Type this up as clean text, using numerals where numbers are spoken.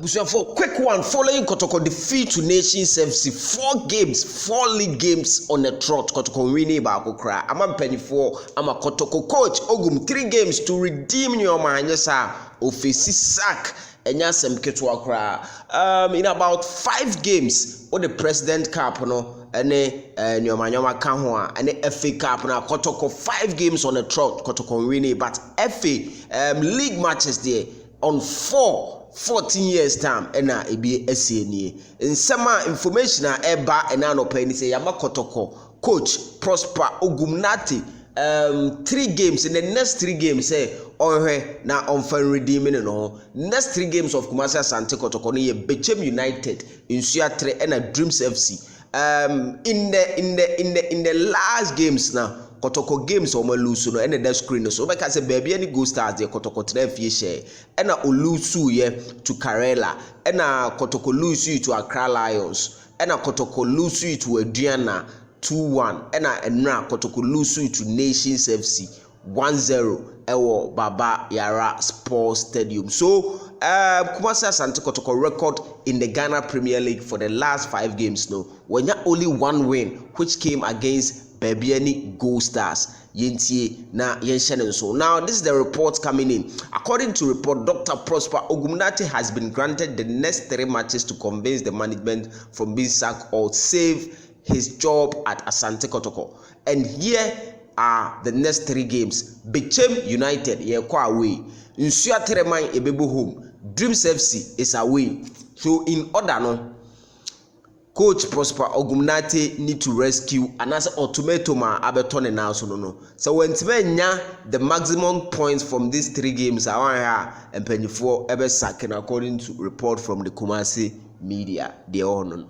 For quick one, following Kotoko defeat to Nations FC, 4 league games on the trot. Kotoko winning baako kra. I'm penny for. I'm a Kotoko coach. Ogum 3 games to redeem your man. Yes, sir. Ofisi sack. Enyasem ketwa kra. In about 5 games, or the President Cup, no, and nyoma kanwa, and the FA Cup na Kotoko 5 games on the trot. Kotoko winning, but FA league matches there on 14 years time ena ebi esienie nsema information a eba ena no pa ni say yama Kotoko coach Prosper Ogum 3 games in the next 3 games say onhwe na onfan redeeming no next 3 games of Kumasi Asante Kotoko no ye Bechem United Insua 3 ena Dreams FC in the last games now Kotoko games o ma lose no and the screen so make say baby any go stars the Kotoko tena fie share and na olusu ye to Karela and na Kotoko lose you to Accra Lions and na Kotoko lose you to Aduana 2-1 and na enra Kotoko lose you to Nations FC 1-0 ewo Baba Yara Sports Stadium. So Kumasi Asante Kotoko record in the Ghana Premier League for the last 5 games no when ya only 1 win which came against Bebiani Gold Stars. Yentie na yenshene so. Now this is the report coming in. According to report, Dr. Prosper Ogum has been granted the next 3 matches to convince the management from being sacked or save his job at Asante Kotoko. And here are the next 3 games. Bechem United kwa away. Insua Treman Ebebo home. Dreams FC is away. So in order no Coach Prosper Ogum need to rescue another Ultimatum abeton now so no. So when the maximum points from these 3 games I want her and penny 4 ever sacking according to report from the Kumasi media. They all know.